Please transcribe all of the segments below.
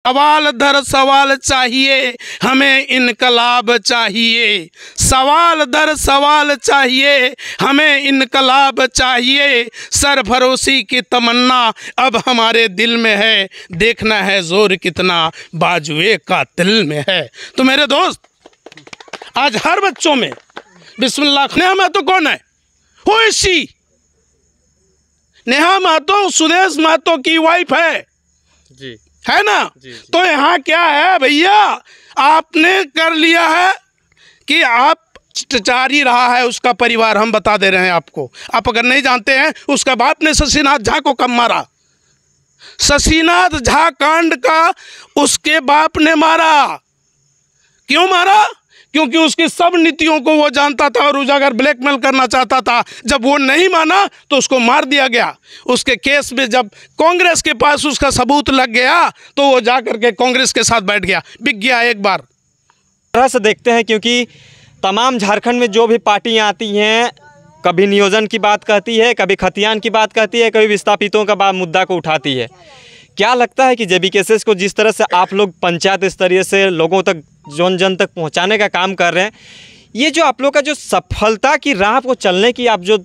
सवाल दर सवाल चाहिए हमें इनकलाब चाहिए, सवाल दर सवाल चाहिए हमें इनकलाब चाहिए। सरफरोशी की तमन्ना अब हमारे दिल में है, देखना है जोर कितना बाजुए का दिल में है। तो मेरे दोस्त, आज हर बच्चों में बिस्मिल्लाह। नेहा महतो कौन है? Who is she? Neha Mahto Sudesh Mahto की वाइफ है जी, है ना? जी। तो यहाँ क्या है भैया, आपने कर लिया है कि आप जारी रहा है उसका परिवार। हम बता दे रहे हैं आपको, आप अगर नहीं जानते हैं, उसका बाप ने शशिनाथ झा को कब मारा? शशिनाथ झा कांड का उसके बाप ने मारा। क्यों मारा? क्योंकि उसकी सब नीतियों को वो जानता था और उजागर ब्लैकमेल करना चाहता था। जब वो नहीं माना तो उसको मार दिया गया। उसके केस में जब कांग्रेस के पास उसका सबूत लग गया तो वो जा करके कांग्रेस के साथ बैठ गया, बिक गया एक बार। तरह से देखते हैं, क्योंकि तमाम झारखंड में जो भी पार्टियां आती हैं, कभी नियोजन की बात कहती है, कभी खतियान की बात कहती है, कभी विस्थापितों का मुद्दा को उठाती है। क्या लगता है कि जेबीकेएसएस को जिस तरह से आप लोग पंचायत स्तरीय से लोगों तक, जन जन तक पहुंचाने का काम कर रहे हैं, ये जो आप लोग का जो सफलता की राह को चलने की आप जो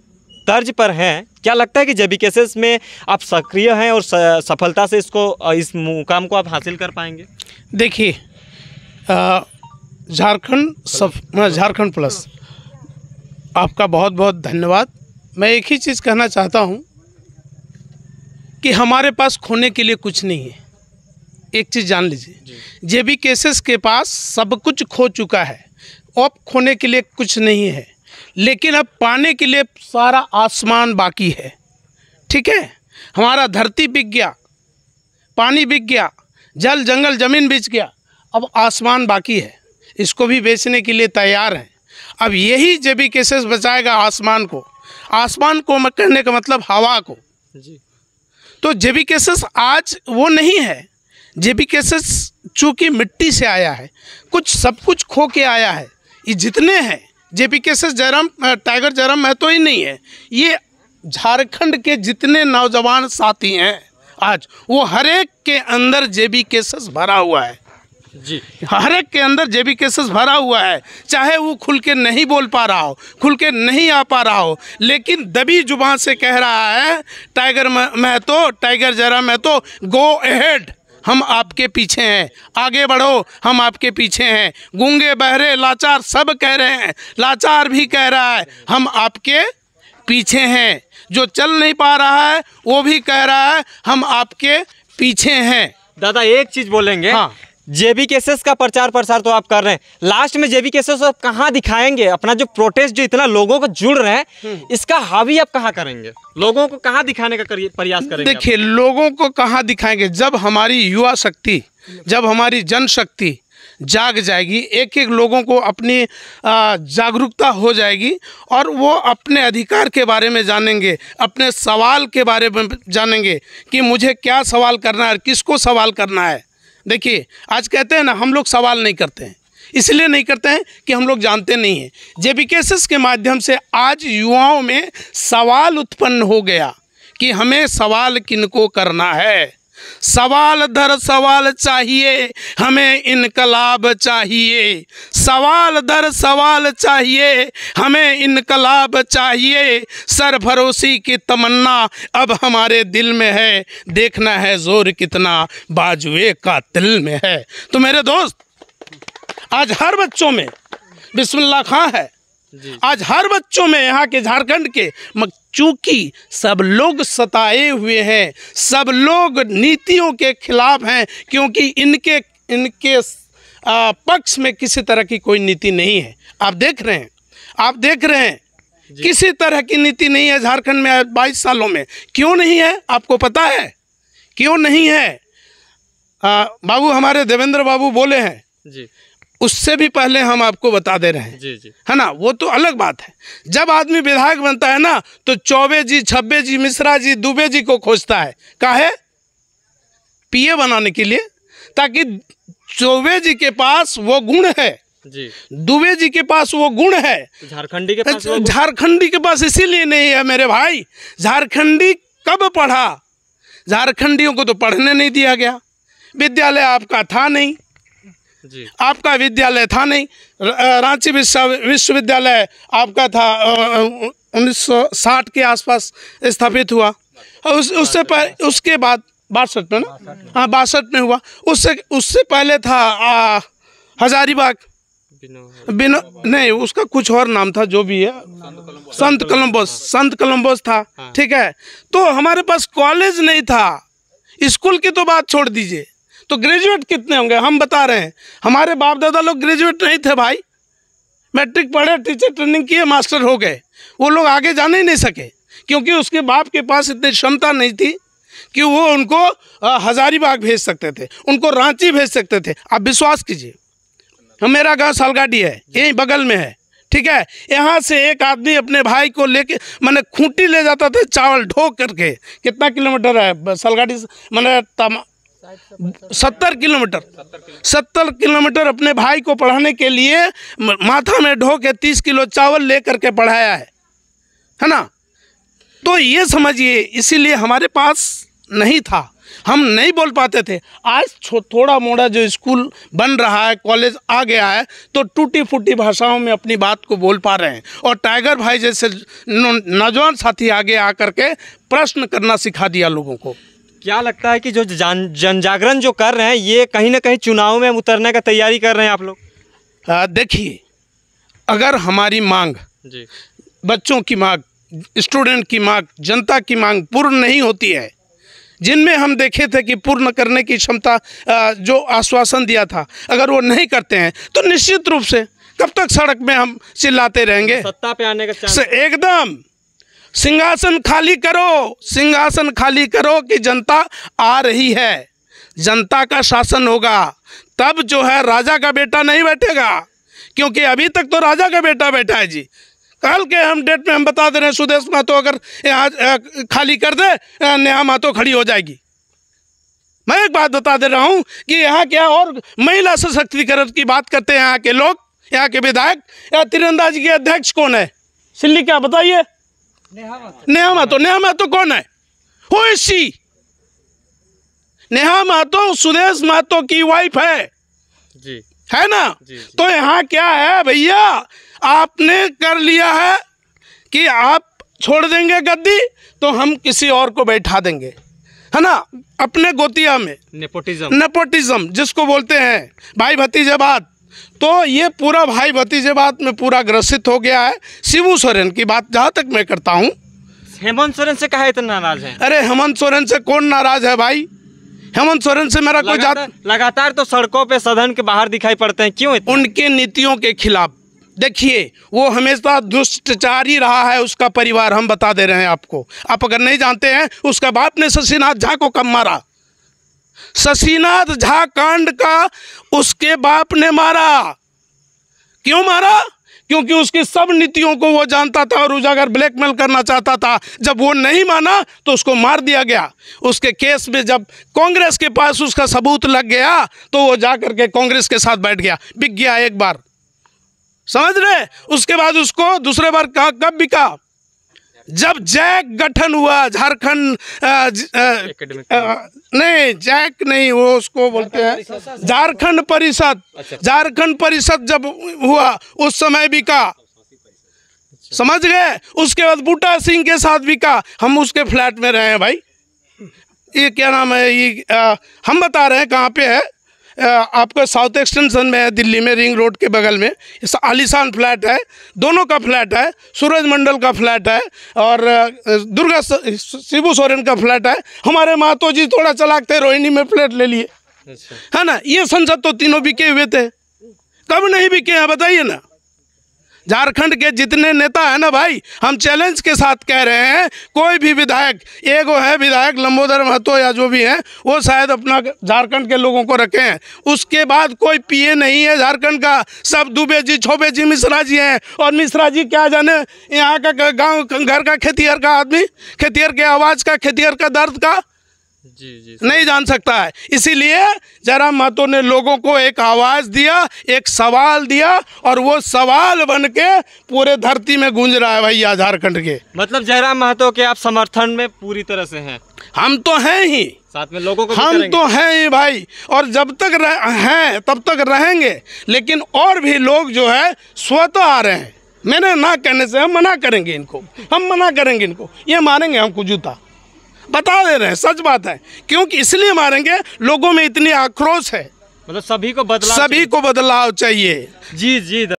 तर्ज पर हैं, क्या लगता है कि जेबीकेएसएस में आप सक्रिय हैं और सफलता से इस मुकाम को आप हासिल कर पाएंगे? देखिए, झारखंड प्लस आपका बहुत बहुत धन्यवाद। मैं एक ही चीज़ कहना चाहता हूँ कि हमारे पास खोने के लिए कुछ नहीं है। एक चीज़ जान लीजिए, जेबीकेएसएस के पास सब कुछ खो चुका है, अब खोने के लिए कुछ नहीं है, लेकिन अब पाने के लिए सारा आसमान बाकी है। ठीक है, हमारा धरती बिक गया, पानी बिक गया, जल जंगल ज़मीन बिक गया, अब आसमान बाकी है, इसको भी बेचने के लिए तैयार हैं। अब यही जेबीकेएसएस बचाएगा आसमान को। आसमान को मैं कहने का मतलब हवा को जी। तो जेबीकेएसएस आज वो नहीं है। जेबीकेएसएस चूँकि मिट्टी से आया है, सब कुछ खो के आया है। ये जितने हैं जेबीकेएसएस टाइगर जयराम महतो ही नहीं है, ये झारखंड के जितने नौजवान साथी हैं आज, वो हर एक के अंदर जेबीकेएसएस भरा हुआ है जी। हर एक के अंदर जेबीकेएसएस भरा हुआ है। चाहे वो खुल के नहीं बोल पा रहा हो, खुल के नहीं आ पा रहा हो, लेकिन दबी जुबान से कह रहा है Tiger Mahto, Tiger Jairam Mahto, go ahead, हम आपके पीछे हैं, आगे बढ़ो, हम आपके पीछे हैं। गूंगे बहरे लाचार सब कह रहे हैं, लाचार भी कह रहा है हम आपके पीछे हैं। जो चल नहीं पा रहा है वो भी कह रहा है हम आपके पीछे हैं। दादा एक चीज़ बोलेंगे, हाँ, जेबीकेएसएस का प्रचार प्रसार तो आप कर रहे हैं, लास्ट में जेबीकेएसएस आप कहाँ दिखाएंगे? अपना जो प्रोटेस्ट जो इतना लोगों को जुड़ रहे हैं, इसका हावी आप कहाँ करेंगे? लोगों को कहाँ दिखाने का प्रयास करेंगे? देखिए, लोगों को कहाँ दिखाएंगे? जब हमारी युवा शक्ति, जब हमारी जनशक्ति जाग जाएगी, एक एक लोगों को अपनी जागरूकता हो जाएगी और वो अपने अधिकार के बारे में जानेंगे, अपने सवाल के बारे में जानेंगे कि मुझे क्या सवाल करना है, किसको सवाल करना है। देखिए, आज कहते हैं ना, हम लोग सवाल नहीं करते हैं, इसलिए नहीं करते हैं कि हम लोग जानते नहीं हैं। जेबीकेएसएस के माध्यम से आज युवाओं में सवाल उत्पन्न हो गया कि हमें सवाल किनको करना है। सवाल दर सवाल चाहिए हमें इनकलाब चाहिए, सवाल दर सवाल चाहिए हमें इनकलाब चाहिए। सरफरोशी की तमन्ना अब हमारे दिल में है, देखना है जोर कितना बाजुए का दिल में है। तो मेरे दोस्त, आज हर बच्चों में बिस्मिल्लाह खां है। आज हर बच्चों में यहाँ के झारखंड के, चूँकि सब लोग सताए हुए हैं, सब लोग नीतियों के खिलाफ हैं, क्योंकि इनके पक्ष में किसी तरह की कोई नीति नहीं है। आप देख रहे हैं किसी तरह की नीति नहीं है झारखंड में 22 सालों में। क्यों नहीं है आपको पता है? क्यों नहीं है? बाबू हमारे देवेंद्र बाबू बोले हैं जी, उससे भी पहले हम आपको बता दे रहे हैं जी। है ना, वो तो अलग बात है। जब आदमी विधायक बनता है ना तो चौबे जी, छब्बे जी, मिश्रा जी, दुबे जी को खोजता है। काहे? पीए बनाने के लिए, ताकि चौबे जी के पास वो गुण है जी, दुबे जी के पास वो गुण है, झारखंडी के पास इसीलिए नहीं है मेरे भाई। झारखंडी कब पढ़ा? झारखंडियों को तो पढ़ने नहीं दिया गया, विद्यालय आपका था नहीं जी। आपका विद्यालय था नहीं। रांची विश्वविद्यालय आपका था 1960 के आसपास स्थापित हुआ। उसके बाद 62 में ना, हाँ 62 में हुआ। उससे पहले था हजारीबाग, बिना नहीं उसका कुछ और नाम था, जो भी है, संत कोलंबस था। ठीक है, तो हमारे पास कॉलेज नहीं था, स्कूल की तो बात छोड़ दीजिए, तो ग्रेजुएट कितने होंगे? हम बता रहे हैं, हमारे बाप दादा लोग ग्रेजुएट नहीं थे भाई, मैट्रिक पढ़े, टीचर ट्रेनिंग किए, मास्टर हो गए। वो लोग आगे जाने ही नहीं सके, क्योंकि उसके बाप के पास इतनी क्षमता नहीं थी कि वो उनको हजारीबाग भेज सकते थे, उनको रांची भेज सकते थे। आप विश्वास कीजिए, मेरा गांव सालगाड़ी है, यहीं बगल में है। ठीक है, यहाँ से एक आदमी अपने भाई को लेके मैंने खूंटी ले जाता था चावल ढो करके। कितना किलोमीटर है सालगाड़ी से? मैंने 70 किलोमीटर अपने भाई को पढ़ाने के लिए माथा में ढो के 30 किलो चावल ले करके पढ़ाया है ना। तो ये समझिए, इसीलिए हमारे पास नहीं था, हम नहीं बोल पाते थे। आज थोड़ा मोड़ा जो स्कूल बन रहा है, कॉलेज आ गया है, तो टूटी फूटी भाषाओं में अपनी बात को बोल पा रहे हैं। और टाइगर भाई जैसे नौजवान साथी आगे आकर के प्रश्न करना सिखा दिया लोगों को। क्या लगता है कि जो जन जागरण जो कर रहे हैं, ये कहीं ना कहीं चुनाव में उतरने का तैयारी कर रहे हैं आप लोग? देखिए, अगर हमारी मांग जी, बच्चों की मांग, स्टूडेंट की मांग, जनता की मांग पूर्ण नहीं होती है, जिनमें हम देखे थे कि पूर्ण करने की क्षमता जो आश्वासन दिया था, अगर वो नहीं करते हैं तो निश्चित रूप से कब तक सड़क में हम चिल्लाते रहेंगे? सत्ता पे आने का चांस एकदम। सिंहासन खाली करो, सिंहासन खाली करो कि जनता आ रही है, जनता का शासन होगा, तब जो है राजा का बेटा नहीं बैठेगा। क्योंकि अभी तक तो राजा का बेटा बैठा है जी। कल के हम डेट में हम बता दे रहे हैं, सुदेश महतो अगर यहाँ खाली कर दे, नेहा महतो खड़ी हो जाएगी। मैं एक बात बता दे रहा हूँ कि यहाँ क्या और महिला सशक्तिकरण की बात करते हैं यहाँ के लोग, यहाँ के विधायक। या तीरंदाजी के अध्यक्ष कौन है? सिल्ली क्या बताइए? नेहा महतो कौन है? Who is she? Neha Mahto Sudesh Mahto की वाइफ है जी, है ना। जी। तो यहाँ क्या है भैया, आपने कर लिया है कि आप छोड़ देंगे गद्दी तो हम किसी और को बैठा देंगे, है ना, अपने गोतिया में। नेपोटिज्म जिसको बोलते हैं, भाई भतीजेबाद। तो ये पूरा भाई भतीजेबाद में पूरा ग्रसित हो गया है। शिबू सोरेन की बात जहाँ तक मैं करता हूँ, हेमंत सोरेन से कहा इतना नाराज है? अरे हेमंत सोरेन से कौन नाराज है भाई? हेमंत सोरेन से मेरा कोई लगातार तो सड़कों पे सदन के बाहर दिखाई पड़ते हैं, क्यों? उनके नीतियों के खिलाफ। देखिए, वो हमेशा दुष्टाचारी रहा है, उसका परिवार, हम बता दे रहे हैं आपको। आप अगर नहीं जानते हैं, उसका बाप ने शशिनाथ झा को कब मारा? शशिनाथ झा कांड का उसके बाप ने मारा। क्यों मारा? क्योंकि उसकी सब नीतियों को वो जानता था और उजागर ब्लैकमेल करना चाहता था। जब वो नहीं माना तो उसको मार दिया गया। उसके केस में जब कांग्रेस के पास उसका सबूत लग गया तो वो जा करके कांग्रेस के साथ बैठ गया, बिक गया एक बार, समझ रहे। उसके बाद उसको दूसरे बार कब बिका? जब जैक गठन हुआ, झारखंड नहीं, जैक नहीं, वो उसको बोलते हैं झारखंड परिषद। झारखंड परिषद जब हुआ उस समय बिका, समझ गए। उसके बाद बूटा सिंह के साथ बिका। हम उसके फ्लैट में रहे हैं भाई। ये क्या नाम है, ये हम बता रहे हैं कहाँ पे है। आपका साउथ एक्सटेंशन में है, दिल्ली में, रिंग रोड के बगल में। आलीशान फ्लैट है, दोनों का फ्लैट है। सूरज मंडल का फ्लैट है और दुर्गा शिबू सोरेन का फ्लैट है। हमारे महतो जी थोड़ा चलाक थे, रोहिणी में फ्लैट ले लिए, है ना। ये संसद तो तीनों बिके हुए थे, कब नहीं बिके हैं बताइए ना। झारखंड के जितने नेता हैं ना भाई, हम चैलेंज के साथ कह रहे हैं, कोई भी विधायक, एगो है विधायक लंबोदर महतो या जो भी हैं, वो शायद अपना झारखंड के लोगों को रखे हैं। उसके बाद कोई पीए नहीं है झारखंड का, सब दुबे जी, छोबे जी, मिश्रा जी हैं। और मिश्रा जी क्या जाने यहाँ का गांव घर का खेतिहर का आदमी, खेतिहर के आवाज़ का, खेतिहर का दर्द का, जी जी नहीं जान सकता है। इसीलिए जयराम महतो ने लोगों को एक आवाज़ दिया, एक सवाल दिया, और वो सवाल बन के पूरे धरती में गूंज रहा है भैया झारखंड के। मतलब जयराम महतो के आप समर्थन में पूरी तरह से हैं? हम तो हैं ही, साथ में लोगों को भी हम करेंगे? तो हैं ही भाई, और जब तक हैं तब तक रहेंगे। लेकिन और भी लोग जो है स्वतः आ रहे हैं, मैंने ना कहने से हम मना करेंगे इनको, हम मना करेंगे इनको, ये मारेंगे हमको जूता, बता दे रहे हैं, सच बात है। क्योंकि इसलिए मारेंगे, लोगों में इतनी आक्रोश है, मतलब सभी को बदलाव सभी को बदलाव चाहिए। जी जी।